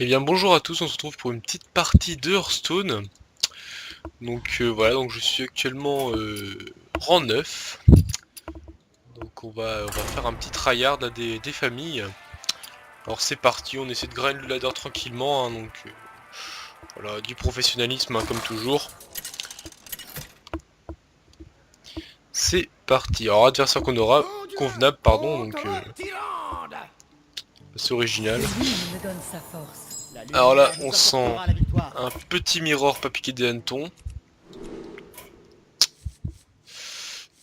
Eh bien bonjour à tous, on se retrouve pour une petite partie de Hearthstone. Donc voilà, donc je suis actuellement rang 9. Donc on va faire un petit tryhard à des familles. Alors c'est parti, on essaie de grind le ladder tranquillement, hein, donc voilà, du professionnalisme hein, comme toujours. C'est parti, alors adversaire qu'on aura, convenable pardon, donc c'est original. Alors là on sent un petit mirror pas piquer des hannetons.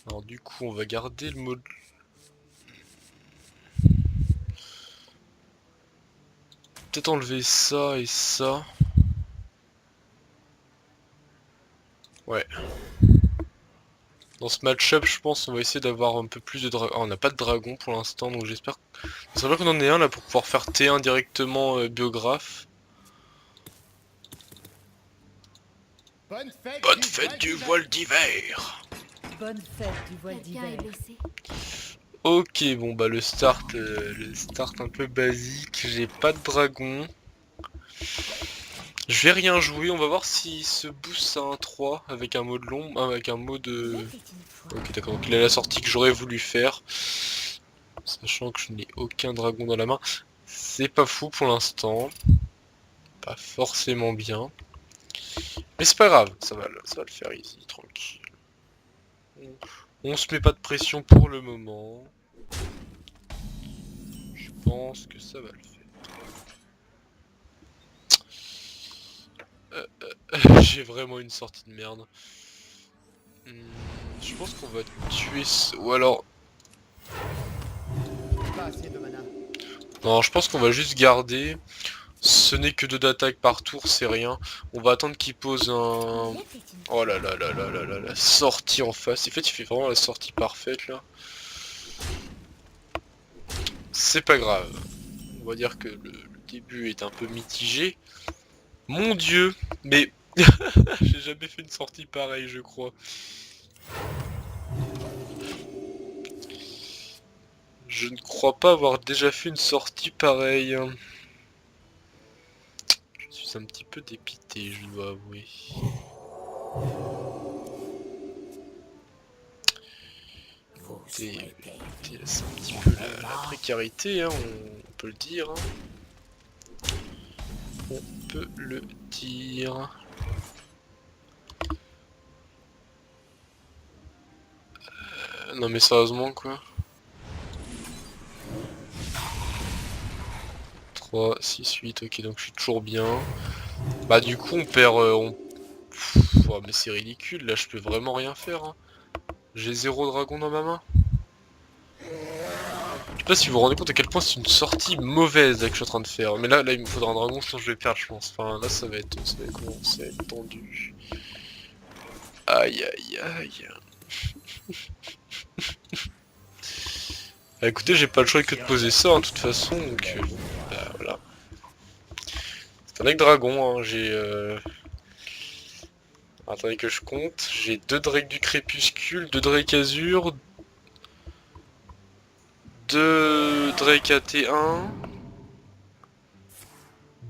Alors du coup on va garder le mode. Peut-être enlever ça et ça. Ouais. Dans ce match-up, je pense on va essayer d'avoir un peu plus de dragon. Ah, on n'a pas de dragon pour l'instant, donc j'espère que... Ça serait bien qu'on en ait un là pour pouvoir faire T1 directement biographe. Bonne fête du voile d'hiver. Bonne fête du voile d'hiver. Ok, bon bah le start un peu basique. J'ai pas de dragon. Je vais rien jouer, on va voir s'il se booste à un 3 avec un mode long, avec un mode... Ok d'accord, donc il a la sortie que j'aurais voulu faire. Sachant que je n'ai aucun dragon dans la main. C'est pas fou pour l'instant. Pas forcément bien. Mais c'est pas grave, ça va le faire easy, tranquille. On se met pas de pression pour le moment. Je pense que ça va le faire. J'ai vraiment une sortie de merde. Je pense qu'on va tuer ce... Ou alors... Non, je pense qu'on va juste garder. Ce n'est que 2 d'attaque par tour, c'est rien. On va attendre qu'il pose un... Oh là là là là là là, la sortie en face. En fait, il fait vraiment la sortie parfaite là. C'est pas grave. On va dire que le début est un peu mitigé. Mon dieu, mais j'ai jamais fait une sortie pareille, je crois. Je ne crois pas avoir déjà fait une sortie pareille. Je suis un petit peu dépité, je dois avouer. C'est un petit peu la précarité, hein, on peut le dire. Hein. On peut le dire. Non mais sérieusement quoi. 3, 6, 8, ok donc je suis toujours bien. Bah du coup on perd... Oh, mais c'est ridicule, là je peux vraiment rien faire. Hein. J'ai 0 dragon dans ma main. Je sais pas si vous vous rendez compte à quel point c'est une sortie mauvaise là, que je suis en train de faire. Mais là il me faudra un dragon, sinon je vais perdre je pense. Enfin là ça va être commencer à être tendu. Aïe aïe aïe. Bah écoutez j'ai pas le choix que de poser ça hein, de toute façon donc bah, voilà. C'est un deck dragon hein, j'ai... Attendez que je compte, j'ai 2 Drake du crépuscule, 2 Drake azur, 2 Drake AT1,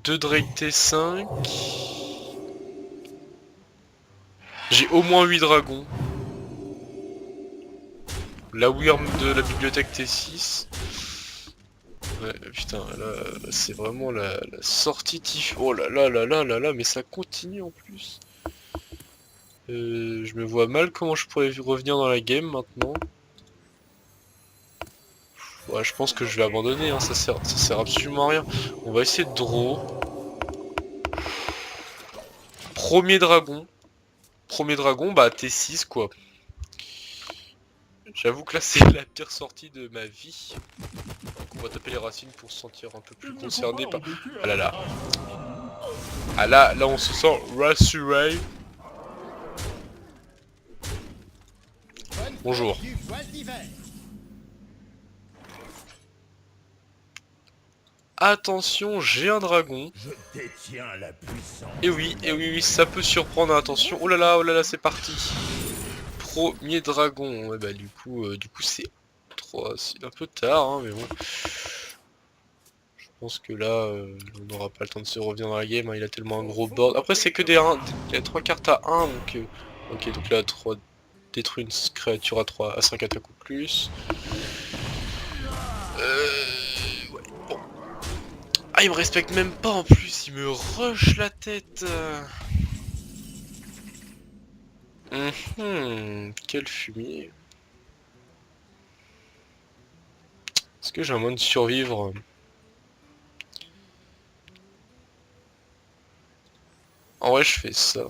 2 Drake T5. J'ai au moins 8 dragons. La Wyrm de la bibliothèque T6. Ouais, putain, là, c'est vraiment la sortie tif. Oh là là là là là là, mais ça continue en plus. Je me vois mal comment je pourrais revenir dans la game maintenant. Ouais, je pense que je vais abandonner, hein, ça sert absolument à rien. On va essayer de draw. Premier dragon. Premier dragon, bah T6 quoi. J'avoue que là c'est la pire sortie de ma vie. Donc on va taper les racines pour se sentir un peu plus concerné par... Ah là là. Ah là, là on se sent rassuré. Bonjour. Attention, j'ai un dragon. Et oui, oui, ça peut surprendre, attention. Oh là là, c'est parti. Premier dragon. Ouais, bah du coup c'est 3, c'est un peu tard, hein, mais bon. pense que là, on n'aura pas le temps de se revenir dans la game, hein, il a tellement un gros board. Après c'est que des 1, il y a 3 cartes à 1, donc... ok, donc là 3 détruit une créature à 3 à 5 attaques ou plus. Ouais, bon. Ah, il me respecte même pas en plus, il me rush la tête. Quel fumier. Est-ce que j'ai un moyen de survivre? En vrai, je fais ça.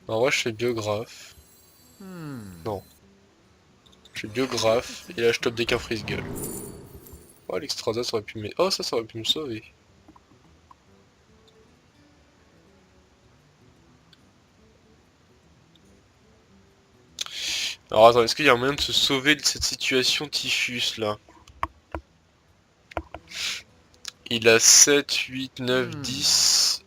En vrai, je fais biographe. Non. Je fais biographe, et là je top des qu'un freeze-gueule. Oh, l'extrasa, ça aurait pu me... Oh, ça aurait pu me sauver. Alors attends, est-ce qu'il y a un moyen de se sauver de cette situation typhus là? Il a 7, 8, 9, 10.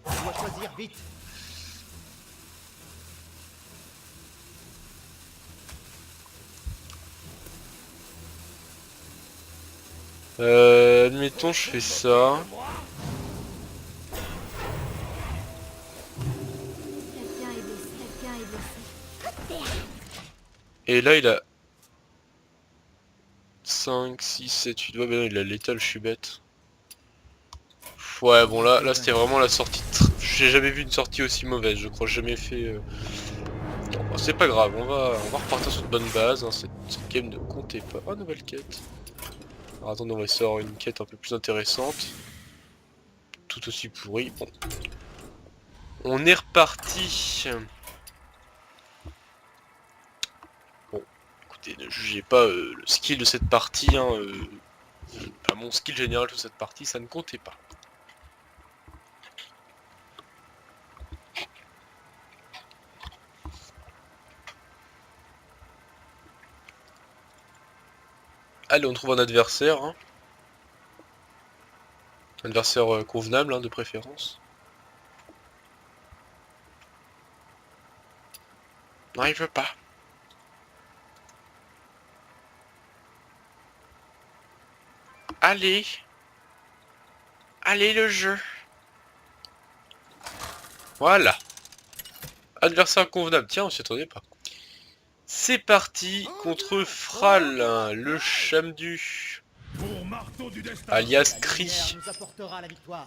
On doit choisir vite. Admettons, je fais ça. Et là, il a 5, 6, 7, 8 doigts. Ben non, il a létal, je suis bête. Ouais, bon, là c'était vraiment la sortie. J'ai jamais vu une sortie aussi mauvaise. Je crois jamais fait. Non, bah, c'est pas grave. On va repartir sur de bonnes bases. Hein. Cette game ne comptait pas. Oh, nouvelle quête. Alors attendez, on va essayer une quête un peu plus intéressante. Tout aussi pourrie. Bon. On est reparti. Bon, écoutez, ne jugez pas le skill de cette partie. Hein, enfin, mon skill général sur cette partie, ça ne comptait pas. Allez, on trouve un adversaire. Hein. Un adversaire convenable, hein, de préférence. Non, il veut pas. Allez. Allez, le jeu. Voilà. Adversaire convenable. Tiens, on s'y attendait pas. C'est parti contre Fral, hein, le chamdu. Alias Cry.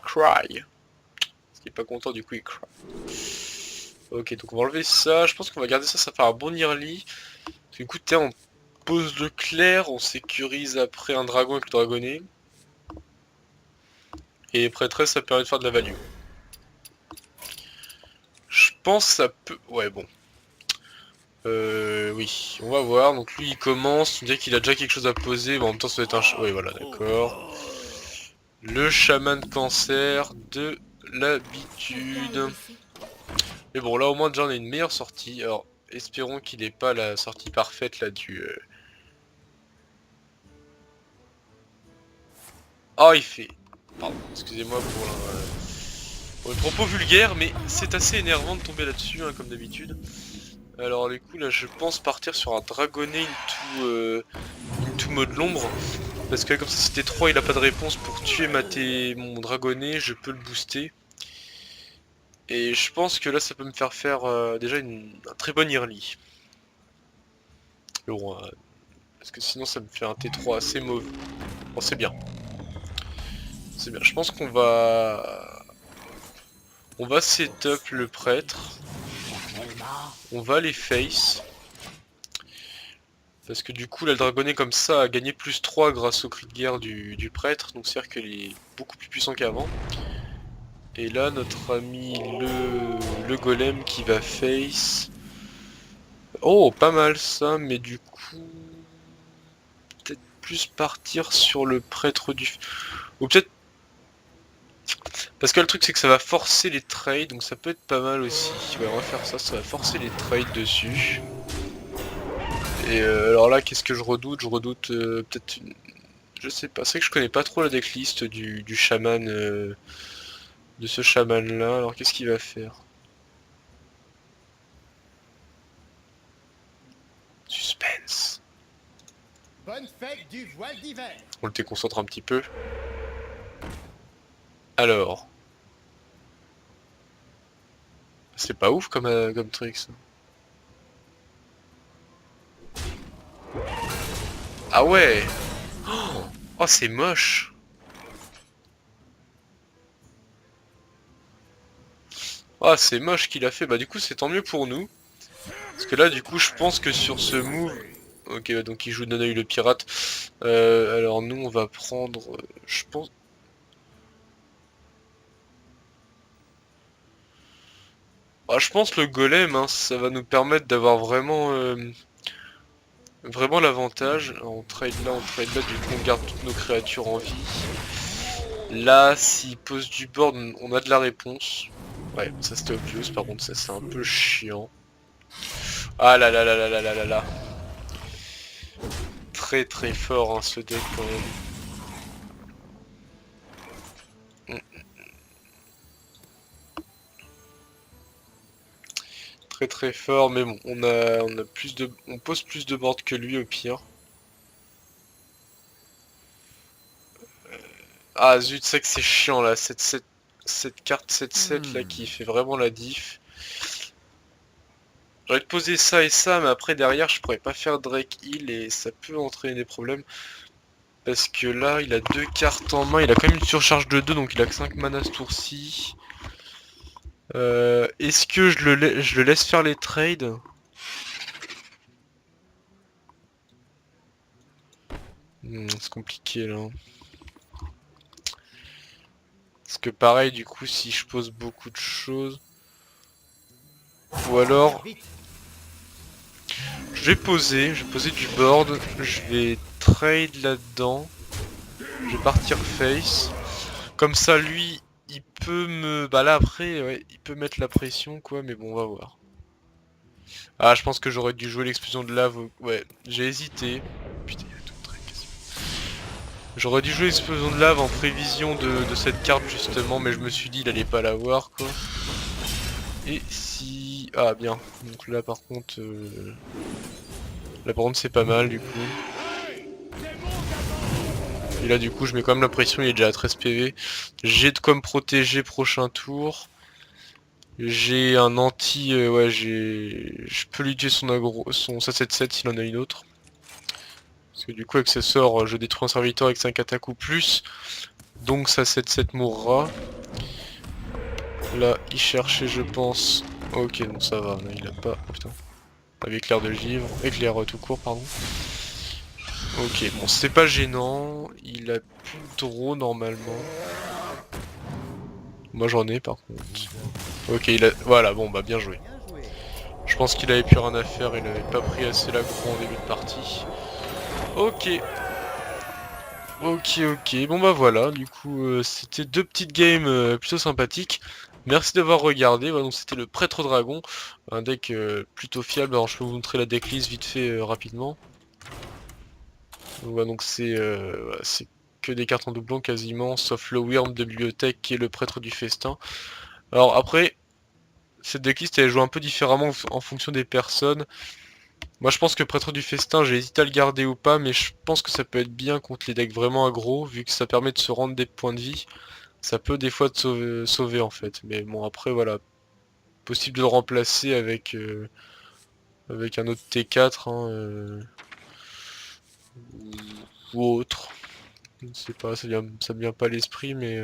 Cry. Parce qu'il est pas content, du coup il cry. Ok, donc on va enlever ça. Je pense qu'on va garder ça, ça fait un bon early. Du coup, on pose le clair, on sécurise après un dragon avec le dragonnet. Et prêtresse, ça permet de faire de la value. Je pense que ça peut... Ouais, bon. Oui, on va voir. Donc lui, il commence. On dirait qu'il a déjà quelque chose à poser. Bon, en même temps, ça doit être un... Oui, voilà, d'accord. Le chaman cancer de l'habitude. Mais bon, là, au moins, déjà, on a une meilleure sortie. Alors, espérons qu'il n'ait pas la sortie parfaite, là, du... Oh, il fait... Pardon, excusez-moi pour le propos vulgaire, mais c'est assez énervant de tomber là-dessus, hein, comme d'habitude. Alors du coup là je pense partir sur un dragonnet into mode l'ombre. Parce que comme ça si T3 il a pas de réponse pour tuer mon dragonnet, je peux le booster. Et je pense que là ça peut me faire déjà un très bon early. Bon, parce que sinon ça me fait un T3 assez mauvais. Bon c'est bien. C'est bien, je pense qu'on va... On va setup le prêtre. On va les face. Parce que du coup, là, le dragonnet comme ça a gagné plus 3 grâce au cri de guerre du prêtre. Donc c'est-à-dire qu'il est beaucoup plus puissant qu'avant. Et là, notre ami le golem qui va face. Oh, pas mal ça, mais du coup... Peut-être plus partir sur le prêtre du... Ou peut-être... Parce que le truc c'est que ça va forcer les trades, donc ça peut être pas mal aussi. Ouais, on va faire ça, ça va forcer les trades dessus. Et alors là, qu'est-ce que je redoute? Je redoute peut-être une... Je sais pas, c'est que je connais pas trop la decklist du chaman de ce chaman là. Alors qu'est-ce qu'il va faire? Suspense. Bonne fête du voile d'hiver. On le déconcentre un petit peu. Alors. C'est pas ouf comme truc ça. Ah ouais. Oh c'est moche. Ah c'est moche qu'il a fait. Bah du coup c'est tant mieux pour nous. Parce que là du coup je pense que sur ce move... Ok bah, donc il joue Nonoï le pirate. Alors nous on va prendre... je pense... Ah, je pense le golem, hein, ça va nous permettre d'avoir vraiment... vraiment l'avantage. On trade là, du coup on garde toutes nos créatures en vie. Là, s'il pose du board, on a de la réponse. Ouais, ça c'était obvious, par contre ça c'est un peu chiant. Ah là là là là là là là là. Très très fort hein, ce deck quand même. Très très fort, mais bon, on a plus de... on pose plus de board que lui au pire. Ah zut, c'est que c'est chiant là, cette carte 7-7 là qui fait vraiment la diff. J'aurais de poser ça et ça, mais après derrière je pourrais pas faire Drake Hill et ça peut entraîner des problèmes. Parce que là il a 2 cartes en main, il a quand même une surcharge de 2 donc il a que 5 mana ce tour-ci. Est-ce que je le laisse faire les trades? C'est compliqué là. Parce que pareil du coup si je pose beaucoup de choses... Ou alors... je vais poser du board, je vais trade là-dedans. Je vais partir face. Comme ça lui, il peut me... Bah là après, ouais, il peut mettre la pression quoi, mais bon on va voir. Ah je pense que j'aurais dû jouer l'explosion de lave, ouais, j'ai hésité. Putain, il y a tout le truc. J'aurais dû jouer l'explosion de lave en prévision de cette carte justement, mais je me suis dit il allait pas l'avoir quoi. Et si... Ah bien, donc là par contre... Là par contre c'est pas mal du coup. Et là du coup je mets quand même la pression, il est déjà à 13 PV. J'ai de quoi me protéger prochain tour. J'ai un anti... ouais je peux lui tuer son aggro... sa 7-7 s'il en a une autre. Parce que du coup avec ce sort je détruis un serviteur avec 5 attaques ou plus. Donc sa 7-7 mourra. Là il cherchait je pense... Ok donc ça va, là, il a pas... Oh, putain. Avec éclair de givre, éclair tout court pardon. Ok, bon c'est pas gênant, il a plus de draw normalement. Moi j'en ai par contre. Ok, il a... voilà, bon bah bien joué. Je pense qu'il avait plus rien à faire, il avait pas pris assez l'aggro en début de partie. Ok. Ok, bon bah voilà, du coup c'était 2 petites games plutôt sympathiques. Merci d'avoir regardé, voilà, donc c'était le Prêtre Dragon, un deck plutôt fiable. Alors je peux vous montrer la decklist vite fait rapidement. Donc, voilà, donc voilà, c'est que des cartes en doublon quasiment, sauf le Wyrm de bibliothèque qui est le Prêtre du Festin. Alors après, cette decklist elle joue un peu différemment en fonction des personnes. Moi je pense que Prêtre du Festin, j'ai hésité à le garder ou pas, mais je pense que ça peut être bien contre les decks vraiment aggro, vu que ça permet de se rendre des points de vie. Ça peut des fois te sauver en fait, mais bon après voilà, possible de le remplacer avec un autre T4 hein, ou autre. Je ne sais pas, ça me vient pas à l'esprit, mais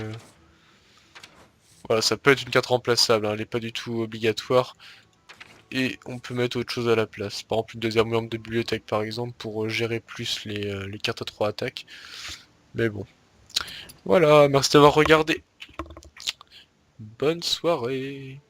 voilà, ça peut être une carte remplaçable, hein, elle n'est pas du tout obligatoire. Et on peut mettre autre chose à la place. Par exemple une deuxième arme de bibliothèque par exemple pour gérer plus les cartes à 3 attaques. Mais bon. Voilà, merci d'avoir regardé. Bonne soirée.